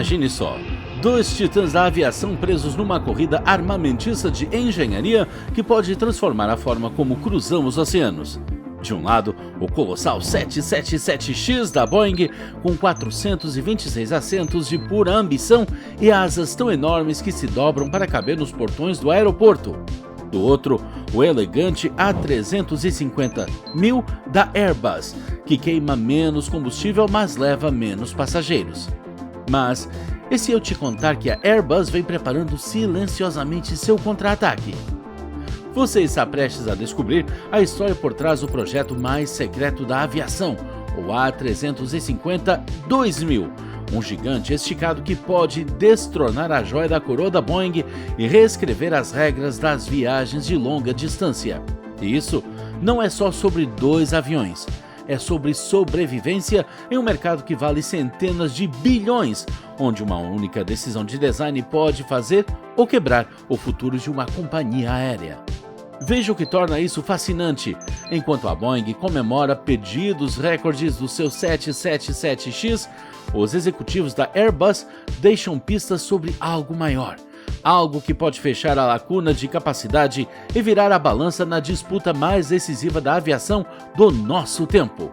Imagine só, dois titãs da aviação presos numa corrida armamentista de engenharia que pode transformar a forma como cruzamos oceanos. De um lado, o colossal 777X da Boeing, com 426 assentos de pura ambição e asas tão enormes que se dobram para caber nos portões do aeroporto. Do outro, o elegante A350-1000 da Airbus, que queima menos combustível, mas leva menos passageiros. Mas, e se eu te contar que a Airbus vem preparando silenciosamente seu contra-ataque? Você está prestes a descobrir a história por trás do projeto mais secreto da aviação, o A350-2000, um gigante esticado que pode destronar a joia da coroa da Boeing e reescrever as regras das viagens de longa distância. E isso não é só sobre dois aviões, é sobre sobrevivência em um mercado que vale centenas de bilhões, onde uma única decisão de design pode fazer ou quebrar o futuro de uma companhia aérea. Veja o que torna isso fascinante. Enquanto a Boeing comemora pedidos recordes do seu 777X, os executivos da Airbus deixam pistas sobre algo maior. Algo que pode fechar a lacuna de capacidade e virar a balança na disputa mais decisiva da aviação do nosso tempo.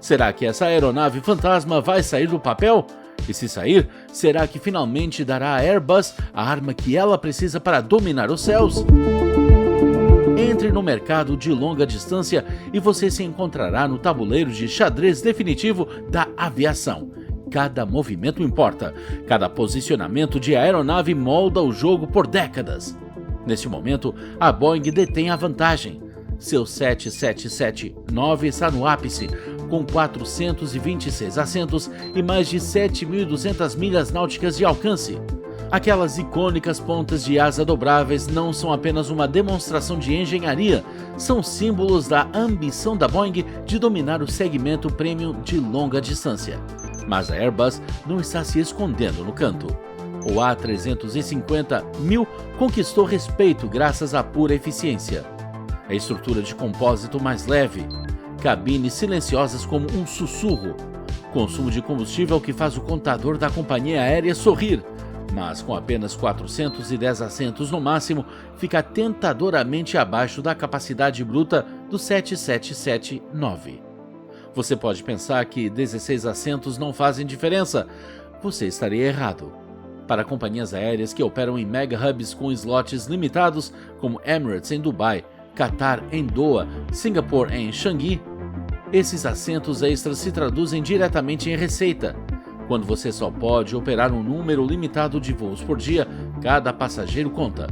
Será que essa aeronave fantasma vai sair do papel? E se sair, será que finalmente dará à Airbus a arma que ela precisa para dominar os céus? Entre no mercado de longa distância e você se encontrará no tabuleiro de xadrez definitivo da aviação. Cada movimento importa, cada posicionamento de aeronave molda o jogo por décadas. Neste momento, a Boeing detém a vantagem. Seu 777-9 está no ápice, com 426 assentos e mais de 7.200 milhas náuticas de alcance. Aquelas icônicas pontas de asa dobráveis não são apenas uma demonstração de engenharia, são símbolos da ambição da Boeing de dominar o segmento premium de longa distância. Mas a Airbus não está se escondendo no canto. O A350-1000 conquistou respeito graças à pura eficiência. A estrutura de compósito mais leve, cabines silenciosas como um sussurro, consumo de combustível que faz o contador da companhia aérea sorrir, mas com apenas 410 assentos no máximo, fica tentadoramente abaixo da capacidade bruta do 777-9. Você pode pensar que 16 assentos não fazem diferença. Você estaria errado. Para companhias aéreas que operam em mega hubs com slots limitados, como Emirates em Dubai, Qatar em Doha, Singapore em Changi, esses assentos extras se traduzem diretamente em receita. Quando você só pode operar um número limitado de voos por dia, cada passageiro conta.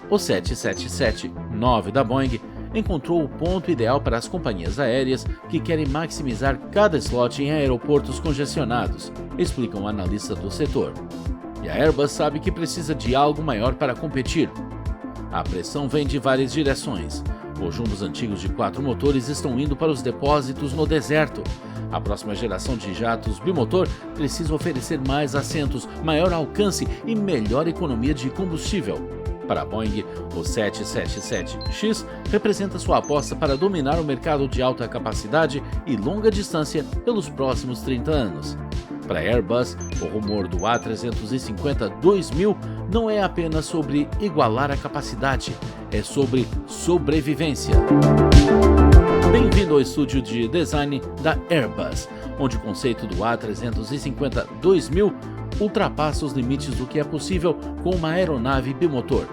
O 777-9 da Boeing encontrou o ponto ideal para as companhias aéreas que querem maximizar cada slot em aeroportos congestionados, explica um analista do setor. E a Airbus sabe que precisa de algo maior para competir. A pressão vem de várias direções. Os jumbos antigos de 4 motores estão indo para os depósitos no deserto. A próxima geração de jatos bimotor precisa oferecer mais assentos, maior alcance e melhor economia de combustível. Para a Boeing, o 777X representa sua aposta para dominar o mercado de alta capacidade e longa distância pelos próximos 30 anos. Para a Airbus, o rumor do A350-2000 não é apenas sobre igualar a capacidade, é sobre sobrevivência. Bem-vindo ao estúdio de design da Airbus, onde o conceito do A350-2000 ultrapassa os limites do que é possível com uma aeronave bimotor.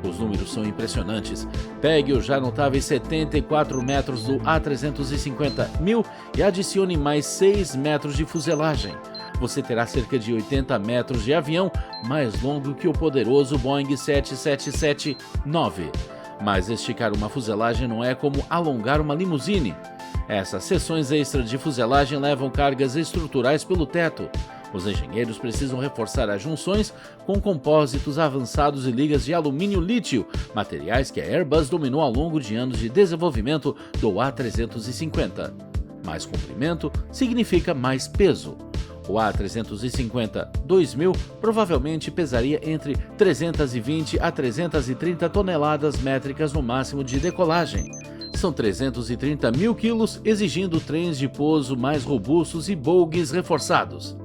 Os números são impressionantes. Pegue os já notáveis 74 metros do A350-1000 e adicione mais 6 metros de fuselagem. Você terá cerca de 80 metros de avião, mais longo que o poderoso Boeing 777-9. Mas esticar uma fuselagem não é como alongar uma limusine. Essas seções extras de fuselagem levam cargas estruturais pelo teto. Os engenheiros precisam reforçar as junções com compósitos avançados e ligas de alumínio-lítio, materiais que a Airbus dominou ao longo de anos de desenvolvimento do A350. Mais comprimento significa mais peso. O A350-2000 provavelmente pesaria entre 320 a 330 toneladas métricas no máximo de decolagem. São 330 mil quilos, exigindo trens de pouso mais robustos e bogies reforçados.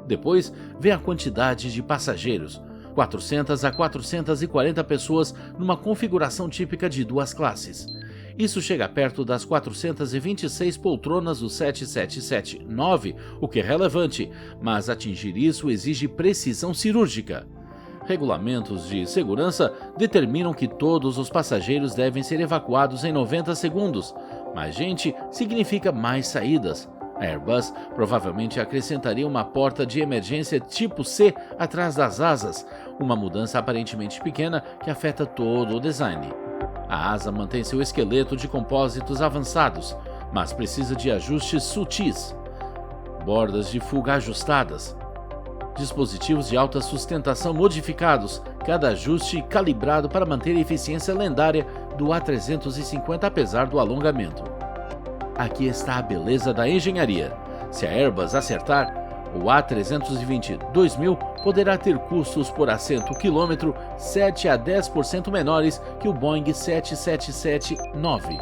Depois vem a quantidade de passageiros, 400 a 440 pessoas numa configuração típica de duas classes. Isso chega perto das 426 poltronas do 777-9, o que é relevante, mas atingir isso exige precisão cirúrgica. Regulamentos de segurança determinam que todos os passageiros devem ser evacuados em 90 segundos. Mais gente significa mais saídas. A Airbus provavelmente acrescentaria uma porta de emergência tipo C atrás das asas, uma mudança aparentemente pequena que afeta todo o design. A asa mantém seu esqueleto de compósitos avançados, mas precisa de ajustes sutis. Bordas de fuga ajustadas. Dispositivos de alta sustentação modificados, cada ajuste calibrado para manter a eficiência lendária do A350 apesar do alongamento. Aqui está a beleza da engenharia. Se a Airbus acertar, o A320-2000 poderá ter custos por assento quilômetro 7 a 10% menores que o Boeing 777-9.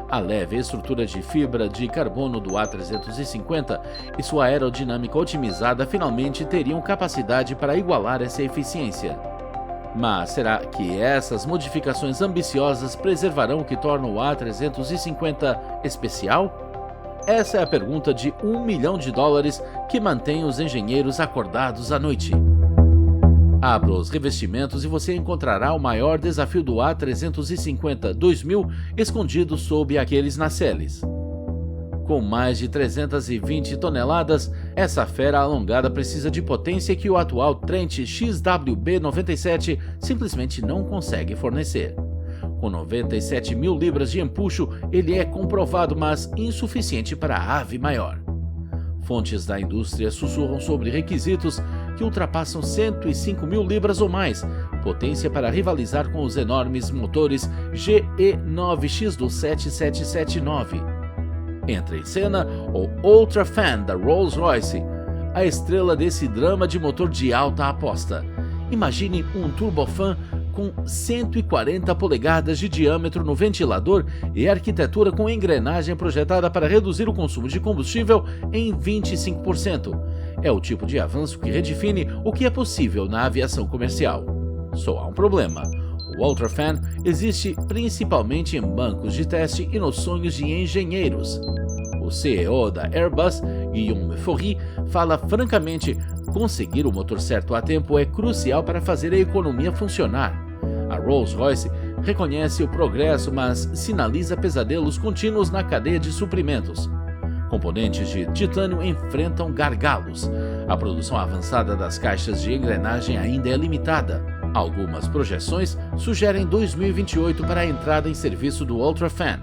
A leve estrutura de fibra de carbono do A350 e sua aerodinâmica otimizada finalmente teriam capacidade para igualar essa eficiência. Mas será que essas modificações ambiciosas preservarão o que torna o A350 especial? Essa é a pergunta de $1 milhão que mantém os engenheiros acordados à noite. Abra os revestimentos e você encontrará o maior desafio do A350-2000 escondido sob aqueles nacelles. Com mais de 320 toneladas, essa fera alongada precisa de potência que o atual Trent XWB-97 simplesmente não consegue fornecer. Com 97 mil libras de empuxo, ele é comprovado, mas insuficiente para a ave maior. Fontes da indústria sussurram sobre requisitos que ultrapassam 105 mil libras ou mais, potência para rivalizar com os enormes motores GE9X do 777-9. Entra em cena o Ultra Fan da Rolls-Royce, a estrela desse drama de motor de alta aposta. Imagine um turbofan com 140 polegadas de diâmetro no ventilador e arquitetura com engrenagem projetada para reduzir o consumo de combustível em 25%. É o tipo de avanço que redefine o que é possível na aviação comercial. Só há um problema. O UltraFan existe principalmente em bancos de teste e nos sonhos de engenheiros. O CEO da Airbus, Guillaume Faury, fala francamente: conseguir o motor certo a tempo é crucial para fazer a economia funcionar. A Rolls-Royce reconhece o progresso, mas sinaliza pesadelos contínuos na cadeia de suprimentos. Componentes de titânio enfrentam gargalos. A produção avançada das caixas de engrenagem ainda é limitada. Algumas projeções sugerem 2028 para a entrada em serviço do UltraFan.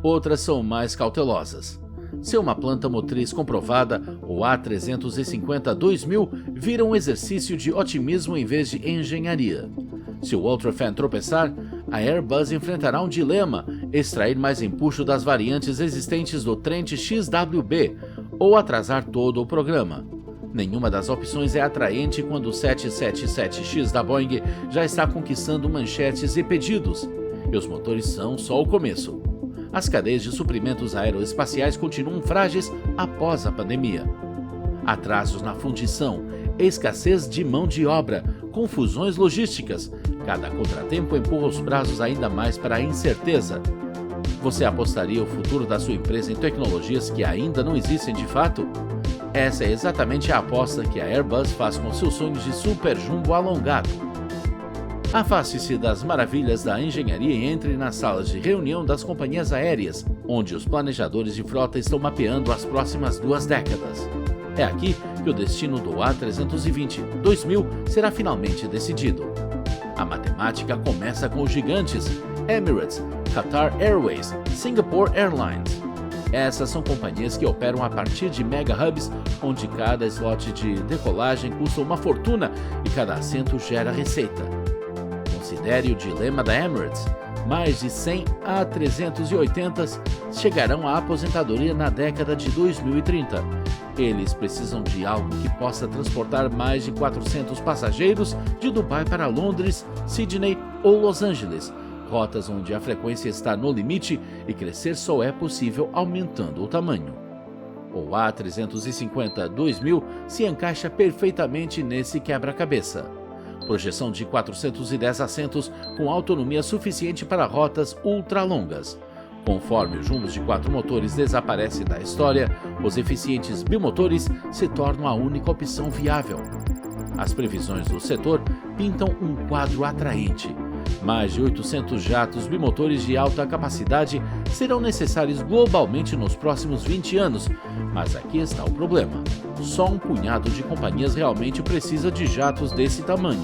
Outras são mais cautelosas. Se uma planta motriz comprovada, o A350-2000 vira um exercício de otimismo em vez de engenharia. Se o UltraFan tropeçar, a Airbus enfrentará um dilema: extrair mais empuxo das variantes existentes do Trent XWB ou atrasar todo o programa. Nenhuma das opções é atraente quando o 777X da Boeing já está conquistando manchetes e pedidos, e os motores são só o começo. As cadeias de suprimentos aeroespaciais continuam frágeis após a pandemia. Atrasos na fundição, escassez de mão de obra, confusões logísticas. Cada contratempo empurra os prazos ainda mais para a incerteza. Você apostaria o futuro da sua empresa em tecnologias que ainda não existem de fato? Essa é exatamente a aposta que a Airbus faz com seus sonhos de super jumbo alongado. Afaste-se das maravilhas da engenharia e entre nas salas de reunião das companhias aéreas, onde os planejadores de frota estão mapeando as próximas 2 décadas. É aqui que o destino do A320-2000 será finalmente decidido. A matemática começa com os gigantes Emirates, Qatar Airways, Singapore Airlines. Essas são companhias que operam a partir de mega hubs, onde cada slot de decolagem custa uma fortuna e cada assento gera receita. Considere o dilema da Emirates. Mais de 100 A380s chegarão à aposentadoria na década de 2030. Eles precisam de algo que possa transportar mais de 400 passageiros de Dubai para Londres, Sydney ou Los Angeles, rotas onde a frequência está no limite e crescer só é possível aumentando o tamanho. O A350-2000 se encaixa perfeitamente nesse quebra-cabeça. Projeção de 410 assentos com autonomia suficiente para rotas ultra-longas. Conforme os jumbos de 4 motores desaparecem da história, os eficientes bimotores se tornam a única opção viável. As previsões do setor pintam um quadro atraente. Mais de 800 jatos bimotores de alta capacidade serão necessários globalmente nos próximos 20 anos, mas aqui está o problema. Só um punhado de companhias realmente precisa de jatos desse tamanho.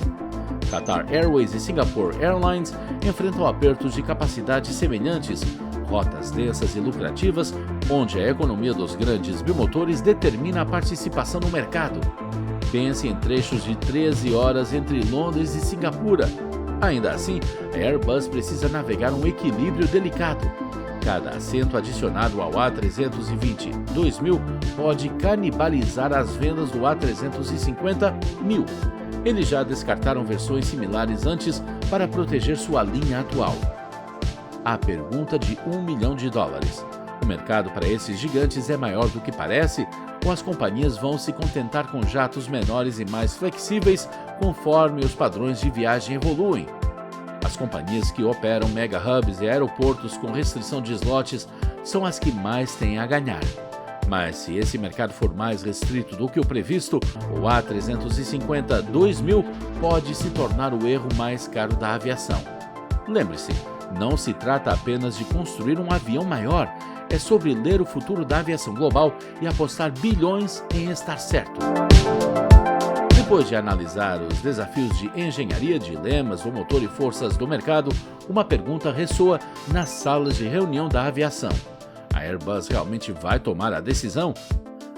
Qatar Airways e Singapore Airlines enfrentam apertos de capacidade semelhantes, rotas densas e lucrativas, onde a economia dos grandes bimotores determina a participação no mercado. Pense em trechos de 13 horas entre Londres e Singapura. Ainda assim, a Airbus precisa navegar um equilíbrio delicado. Cada assento adicionado ao A320-2000 pode canibalizar as vendas do A350-1000. Eles já descartaram versões similares antes para proteger sua linha atual. A pergunta de $1 milhão. O mercado para esses gigantes é maior do que parece, ou as companhias vão se contentar com jatos menores e mais flexíveis conforme os padrões de viagem evoluem? As companhias que operam mega hubs e aeroportos com restrição de slots são as que mais têm a ganhar. Mas se esse mercado for mais restrito do que o previsto, o A350-2000 pode se tornar o erro mais caro da aviação. Lembre-se, não se trata apenas de construir um avião maior, é sobre ler o futuro da aviação global e apostar bilhões em estar certo. Depois de analisar os desafios de engenharia, dilemas, o motor e forças do mercado, uma pergunta ressoa nas salas de reunião da aviação. A Airbus realmente vai tomar a decisão?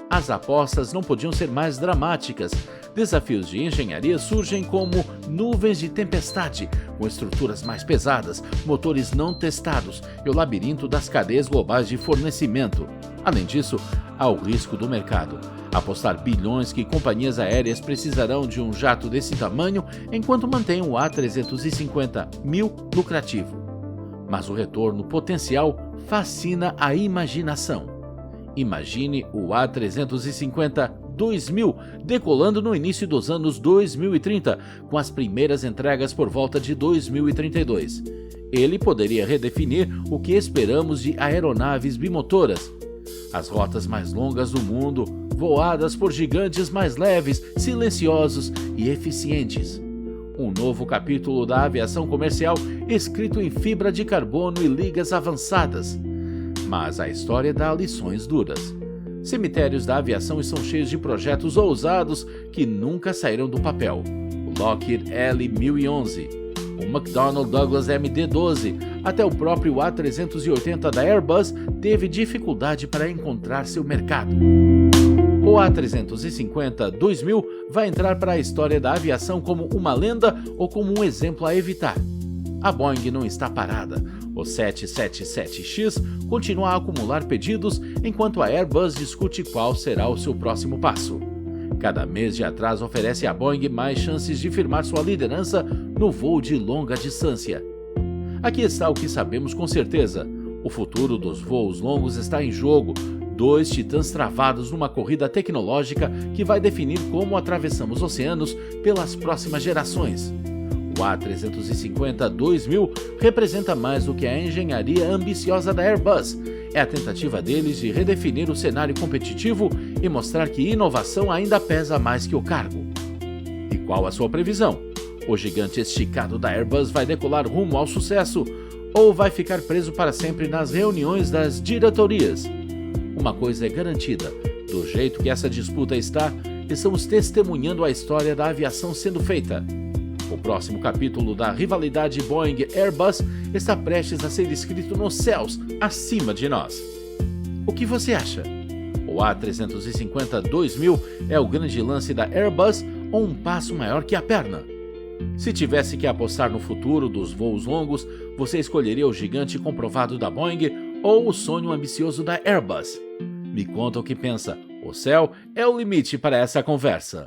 As apostas não podiam ser mais dramáticas. Desafios de engenharia surgem como nuvens de tempestade, com estruturas mais pesadas, motores não testados e o labirinto das cadeias globais de fornecimento. Além disso, há o risco do mercado. Apostar bilhões que companhias aéreas precisarão de um jato desse tamanho enquanto mantêm o A350-1000 lucrativo. Mas o retorno potencial fascina a imaginação. Imagine o A350-2000 decolando no início dos anos 2030, com as primeiras entregas por volta de 2032. Ele poderia redefinir o que esperamos de aeronaves bimotoras. As rotas mais longas do mundo, voadas por gigantes mais leves, silenciosos e eficientes. Um novo capítulo da aviação comercial escrito em fibra de carbono e ligas avançadas. Mas a história dá lições duras. Cemitérios da aviação estão cheios de projetos ousados que nunca saíram do papel. O Lockheed L-1011, o McDonnell Douglas MD-12, até o próprio A380 da Airbus teve dificuldade para encontrar seu mercado. O A350-2000 vai entrar para a história da aviação como uma lenda ou como um exemplo a evitar. A Boeing não está parada. O 777X continua a acumular pedidos enquanto a Airbus discute qual será o seu próximo passo. Cada mês de atraso oferece à Boeing mais chances de firmar sua liderança no voo de longa distância. Aqui está o que sabemos com certeza. O futuro dos voos longos está em jogo. Dois titãs travados numa corrida tecnológica que vai definir como atravessamos oceanos pelas próximas gerações. O A350-2000 representa mais do que a engenharia ambiciosa da Airbus. É a tentativa deles de redefinir o cenário competitivo e mostrar que inovação ainda pesa mais que o cargo. E qual a sua previsão? O gigante esticado da Airbus vai decolar rumo ao sucesso ou vai ficar preso para sempre nas reuniões das diretorias? Uma coisa é garantida: do jeito que essa disputa está, estamos testemunhando a história da aviação sendo feita. O próximo capítulo da rivalidade Boeing-Airbus está prestes a ser escrito nos céus, acima de nós. O que você acha? O A350-2000 é o grande lance da Airbus ou um passo maior que a perna? Se tivesse que apostar no futuro dos voos longos, você escolheria o gigante comprovado da Boeing ou o sonho ambicioso da Airbus? Me conta o que pensa. O céu é o limite para essa conversa.